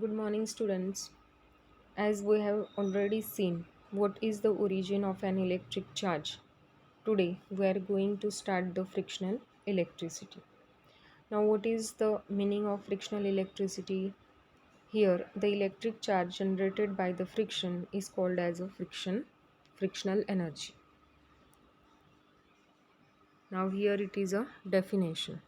Good morning, students. As we have already seen, what is the origin of an electric charge? Today, we are going to start the frictional electricity. Now, what is the meaning of frictional electricity? Here, the electric charge generated by the friction is called as a frictional energy. Now, here it is a definition.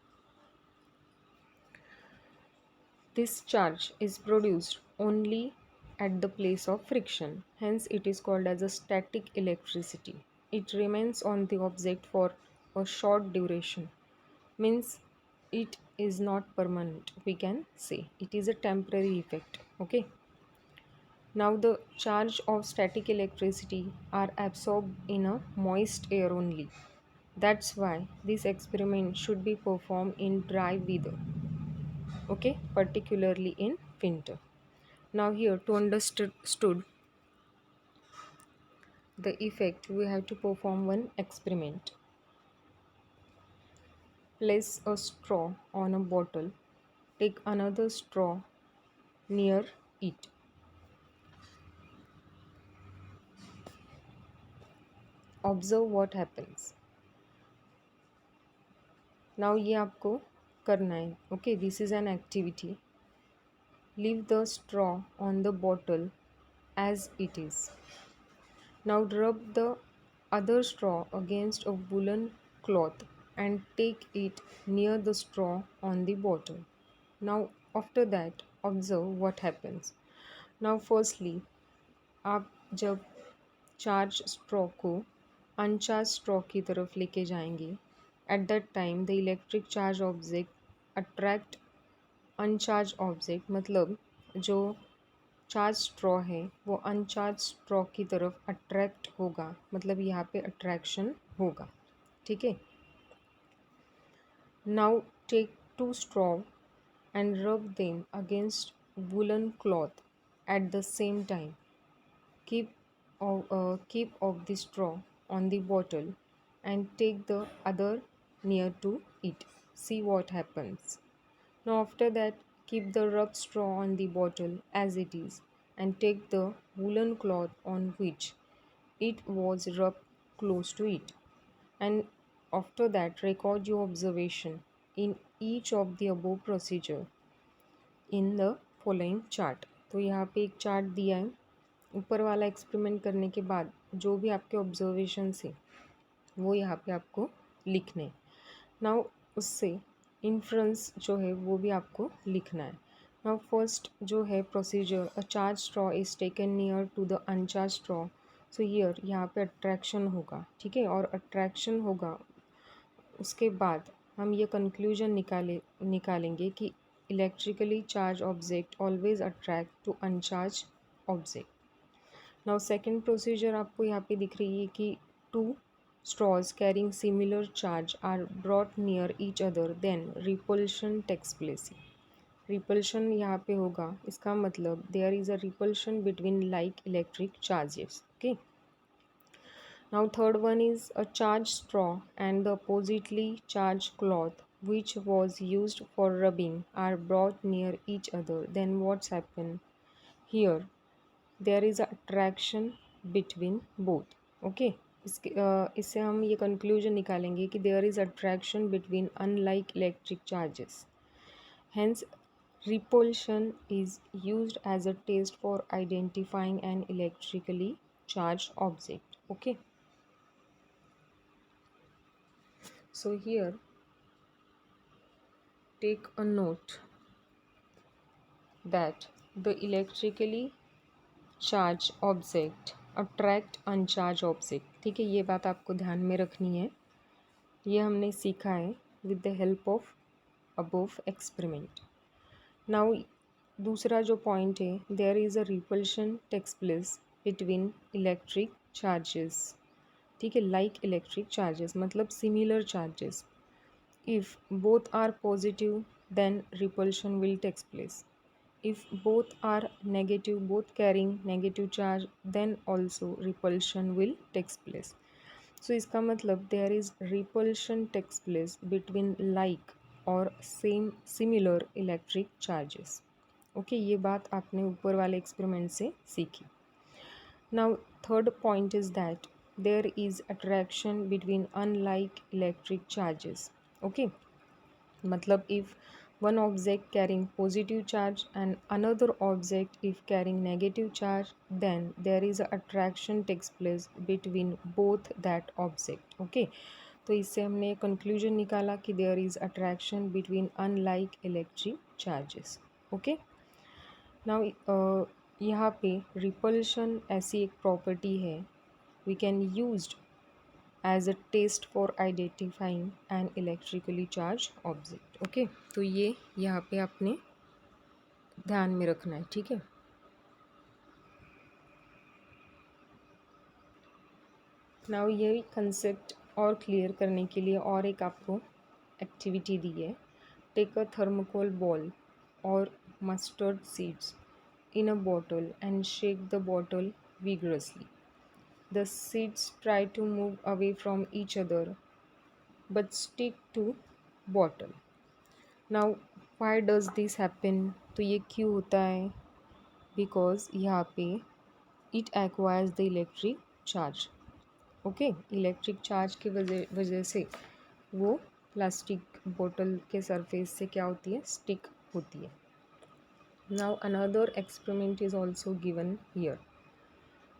This charge is produced only at the place of friction, hence it is called as a static electricity. It remains on the object for a short duration, means it is not permanent. We can say it is a temporary effect. Okay. Now the charge of static electricity are absorbed in a moist air only. That's why this experiment should be performed in dry weather, okay, particularly in winter. Now here to understood the effect, we have to perform one experiment. Place a straw on a bottle, take another straw near it. Observe what happens. Now ये आपको करना है. Okay, this is an activity. Leave the straw on the bottle as it is. Now rub the other straw against a woolen cloth and take it near the straw on the bottle. Now after that observe what happens. Now firstly आप जब charge straw को अनचार्ज straw की तरफ लेके जाएंगे, eight that time the electric charge object attract uncharge object, मतलब जो charge straw है वो अनचार्ज स्ट्रॉ की तरफ अट्रैक्ट होगा, मतलब यहाँ पे अट्रैक्शन होगा. ठीक है. Now take two straw and rub them against woollen cloth at the same time. Keep of the straw on the bottle and take the other near to it. See what happens. Now after that keep the rubbed straw on the bottle as it is and take the woolen cloth on which it was rubbed close to it, and after that record your observation in each of the above procedure in the following chart. तो यहाँ पे एक chart दिया है. ऊपर वाला experiment करने के बाद जो भी आपके ऑब्जर्वेशन है वो यहाँ पे आपको लिखने. नाउ उससे इन्फ्रेंस जो है वो भी आपको लिखना है. नाउ फर्स्ट जो है procedure, a charge straw is taken near to the uncharge straw. So here यहाँ पे अट्रैक्शन होगा. ठीक है. और अट्रैक्शन होगा उसके बाद हम ये कंक्लूजन निकालेंगे कि electrically charge object always attract to uncharge object. Now second procedure आपको यहाँ पे दिख रही है कि two straws carrying similar charge are brought near each other, then repulsion takes place. Repulsion यहाँ पे होगा, इसका मतलब there is a repulsion between like electric charges. Okay. Now third one is a charged straw and the oppositely charged cloth which was used for rubbing are brought near each other. Then what's happened? Here there is a attraction between both. Okay. इससे हम ये conclusion निकालेंगे कि there is attraction between unlike electric charges, hence repulsion is used as a test for identifying an electrically charge object. Okay. So here take a note that the electrically charge object attract uncharge object. ठीक है. ये बात आपको ध्यान में रखनी है. ये हमने सीखा है with the help of above experiment. Now दूसरा जो पॉइंट है, there is a repulsion takes place between electric charges. ठीक है. लाइक इलेक्ट्रिक चार्जेस मतलब similar charges. If both are positive then repulsion will takes place. If both are negative, both carrying negative charge, then also repulsion will takes place. So इसका मतलब there is repulsion takes place between like or same similar electric charges. Okay, ये बात आपने ऊपर वाले experiment से सीखी. Now, third point is that there is attraction between unlike electric charges. Okay, matlab if one object carrying positive charge and another object if carrying negative charge, then there is a attraction takes place between both that object. Okay, तो इससे हमने conclusion निकाला कि there is attraction between unlike electric charges. Okay, now यहाँ पे repulsion ऐसी एक property है we can used as a test for identifying an electrically charge object. Okay, तो ये यहाँ पे आपने ध्यान में रखना है. ठीक है, नाउ ये कंसेप्ट और क्लियर करने के लिए और एक आपको एक्टिविटी दी है. टेक अ थर्मोकोल बॉल और mustard seeds in a bottle and shake the bottle vigorously. The seeds try to move away from each other but stick to bottle. Now, why does this happen? तो ये क्यों होता है? Because यहाँ पे it acquires the electric charge. Okay, electric charge की वजह से वो प्लास्टिक बोतल के सरफेस से क्या होती है, स्टिक होती है. Now another experiment is also given here.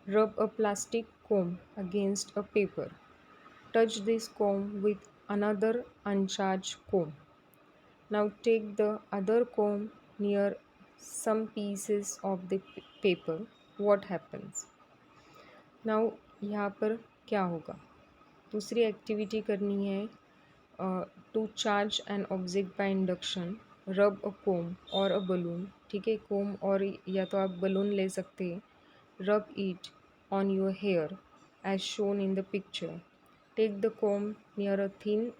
Rub a plastic comb against a paper. Touch this comb with another uncharged comb. Now take the other comb near some pieces of the paper. What happens? Now यहाँ पर क्या होगा? दूसरी activity करनी है. To charge an object by induction, rub a कोम और a balloon. ठीक है, कोम और या तो आप बलून ले सकते हैं. Rub it on your hair as shown in the picture. Take the comb near a thin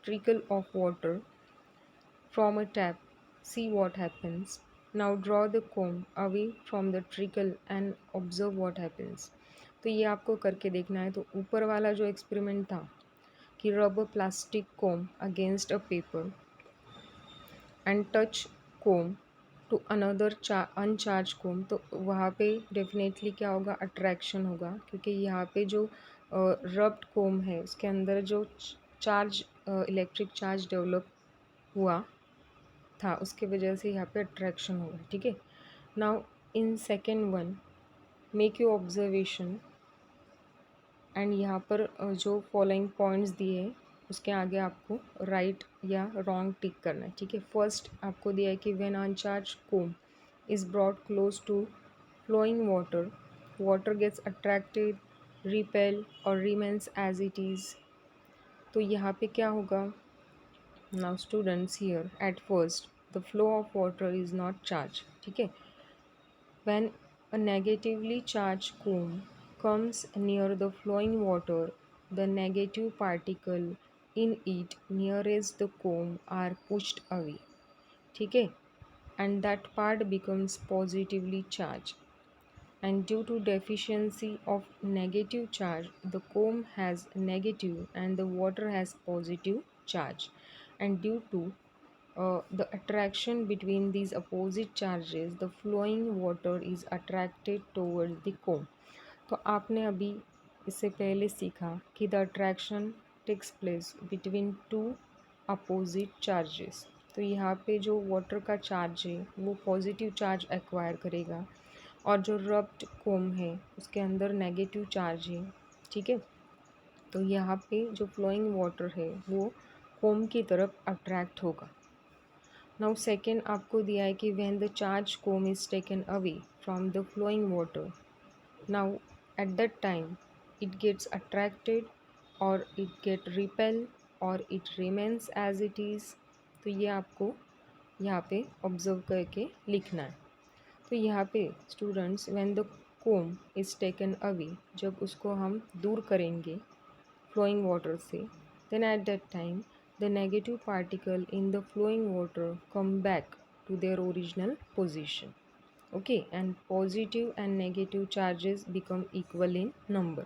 trickle of water from a tap. See what happens. Now draw the comb away from the trickle and observe what happens. तो ये आपको करके देखना है. तो ऊपर वाला जो एक्सपेरिमेंट था कि rub a plastic comb against a paper and touch comb to another uncharged comb, तो वहाँ पे डेफिनेटली क्या होगा, अट्रैक्शन होगा. क्योंकि यहाँ पे जो रब्ड कोम है उसके अंदर जो चार्ज इलेक्ट्रिक चार्ज डेवलप हुआ था उसके वजह से यहाँ पे अट्रैक्शन होगा. ठीक है, now in second one make you observation and यहाँ पर जो फॉलोइंग पॉइंट्स दिए हैं उसके आगे आपको राइट या रॉन्ग टिक करना है. ठीक है, फर्स्ट आपको दिया है कि when uncharge comb is brought close to flowing water, water gets attracted, repel और रिमेन्स एज इट इज़. तो यहाँ पे क्या होगा? Now students, here at first the flow of water is not charge. ठीक है, when a negatively charged comb comes near the flowing water, the negative particle in it nearest the comb are pushed away. ठीक है, and that part becomes positively charged. And due to deficiency of negative charge, the comb has negative and the water has positive charge. And due to the attraction between these opposite charges, the flowing water is attracted towards the comb. तो आपने अभी इससे पहले सीखा कि the attraction takes place between two opposite charges. तो यहाँ पे जो वाटर का चार्ज है वो पॉजिटिव चार्ज एक्वायर करेगा और जो रब्ड कोम है उसके अंदर नेगेटिव चार्ज है. ठीक है, तो यहाँ पे जो फ्लोइंग वाटर है वो कोम की तरफ अट्रैक्ट होगा. नाउ सेकेंड आपको दिया है कि when the charge comb is taken away from the flowing water, now at that time it gets attracted और इट गेट रिपेल और it remains as it is. तो ये आपको यहाँ पे ऑब्जर्व करके लिखना है. तो यहाँ पे students, when the comb is taken away, जब उसको हम दूर करेंगे flowing water से, then at that time the negative particle in the flowing water come back to their original position. Okay, and positive and negative charges become equal in number.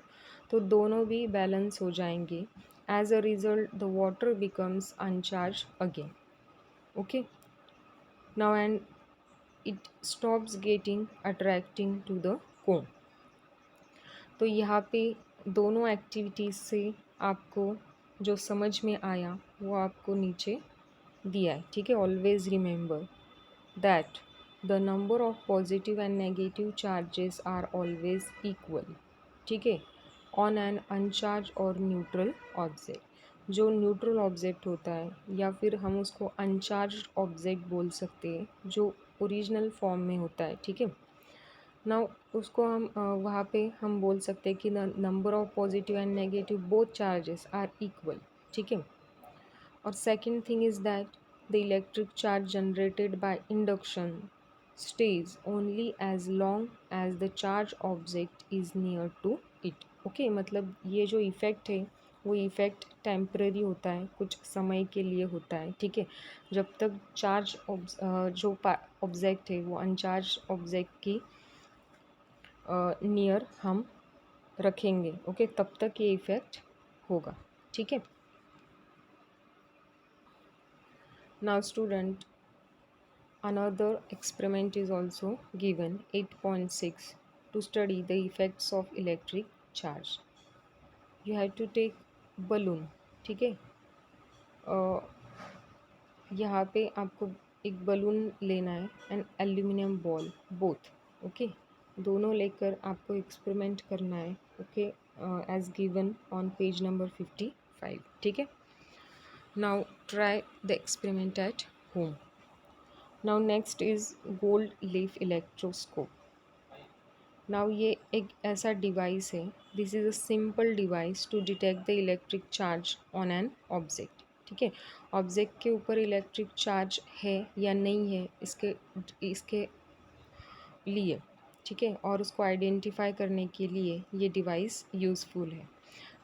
तो दोनों भी balance हो जाएंगे. As a result the water becomes uncharged again. Okay, now and it stops getting attracting to the cone. तो यहाँ पे दोनों activities से आपको जो समझ में आया वो आपको नीचे दिया है, ठीक है। Always remember that the number of positive and negative charges are always equal, ठीक है, ऑन एन अनचार्ज और न्यूट्रल ऑब्जेक्ट। जो न्यूट्रल ऑब्जेक्ट होता है या फिर हम उसको अनचार्ज ऑब्जेक्ट बोल सकते हैं जो ओरिजिनल फॉर्म में होता है, ठीक है। नाउ उसको हम वहाँ पे हम बोल सकते हैं कि number of positive and negative both charges are equal, ठीक है। और second thing is that the electric charge generated by induction stays only as long as the charge object is near to it, okay. मतलब ये जो effect है वो effect temporary होता है, कुछ समय के लिए होता है, ठीक है। जब तक चार्ज जो ऑब्जेक्ट है वो अनचार्ज ऑब्जेक्ट की नियर हम रखेंगे, ओके, तब तक ये इफ़ेक्ट होगा, ठीक है। Now student, another experiment is also given 8.6 to study the effects of electric charge. You have to take balloon, ठीक है। यहाँ पे आपको एक बलून लेना है and aluminium ball both, okay. दोनों लेकर आपको एक्सपेरिमेंट करना है, okay, as given on page number 55, ठीक है। Now try the experiment at home. Now next is gold leaf electroscope. Now ये एक ऐसा डिवाइस है, this is a simple device to detect the electric charge on an object, ठीक है। Object के ऊपर इलेक्ट्रिक चार्ज है या नहीं है इसके इसके लिए, ठीक है, और उसको आइडेंटिफाई करने के लिए ये डिवाइस यूज़फुल है।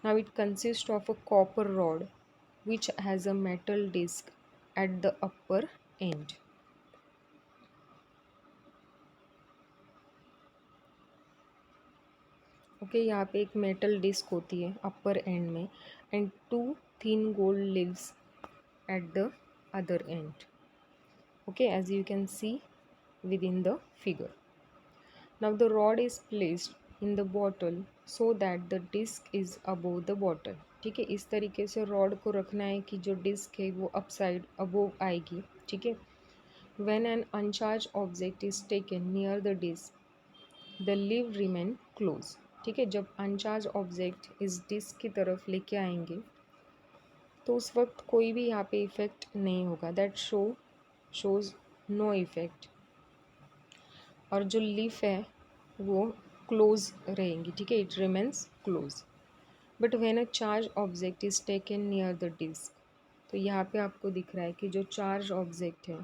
Now it consist of a copper rod which has a metal disc at the upper end, okay. यहाँ पे एक मेटल डिस्क होती है अपर एंड में and two thin gold leaves at the other end, okay, as you can see within the figure. Now the rod is placed in the bottle so that the disc is above the bottle, ठीक है। इस तरीके से rod को रखना है कि जो डिस्क है वो अप साइड अबोव आएगी, ठीक है। When an uncharged object is taken near the disc the leaves remain close, ठीक है। जब अनचार्ज ऑब्जेक्ट इस डिस्क की तरफ लेके आएंगे तो उस वक्त कोई भी यहाँ पे इफ़ेक्ट नहीं होगा, दैट शोज़ नो इफ़ेक्ट। और जो लीफ है वो क्लोज रहेंगी, ठीक है, it remains close. But when a charge object is taken near the disc, तो यहाँ पे आपको दिख रहा है कि जो चार्ज ऑब्जेक्ट है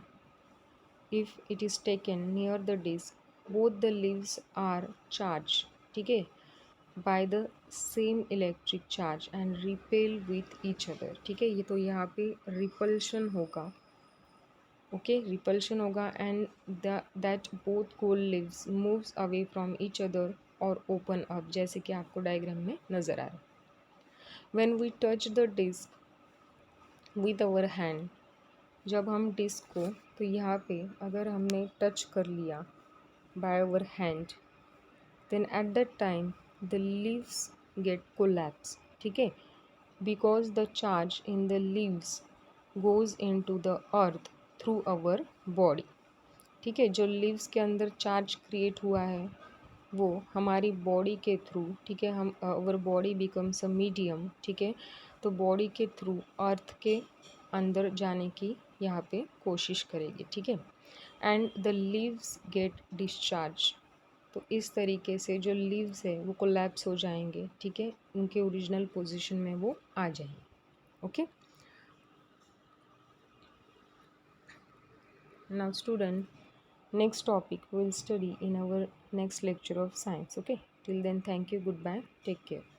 if it is taken near the disc both the leaves are charge, ठीक है, by the same electric charge and repel with each other, ठीक है। ये तो यहाँ पे रिपल्शन होगा, ओके, रिपल्शन होगा and that both gold leaves moves away from each other और ओपन अप, जैसे कि आपको डायग्राम में नज़र आ रहा है। When we touch the disc with our hand, जब हम डिस्क को, तो यहाँ पे अगर हमने टच कर लिया by our hand, then at that time the leaves get collapse, ठीक है, because the charge in the leaves goes into the earth through our body, ठीक है। जो लीव्स के अंदर चार्ज क्रिएट हुआ है वो हमारी बॉडी के थ्रू, ठीक है, हम our body becomes a medium, ठीक है, तो बॉडी के थ्रू अर्थ के अंदर जाने की यहाँ पे कोशिश करेगी, ठीक है। And the leaves gate discharge, तो इस तरीके से जो लीव्स है वो कोलैप्स हो जाएंगे, ठीक है, उनके ओरिजिनल पोजीशन में वो आ जाएंगे, okay. Now student, next topic we'll study in our next lecture of science, okay। Till then, thank you, goodbye, take care.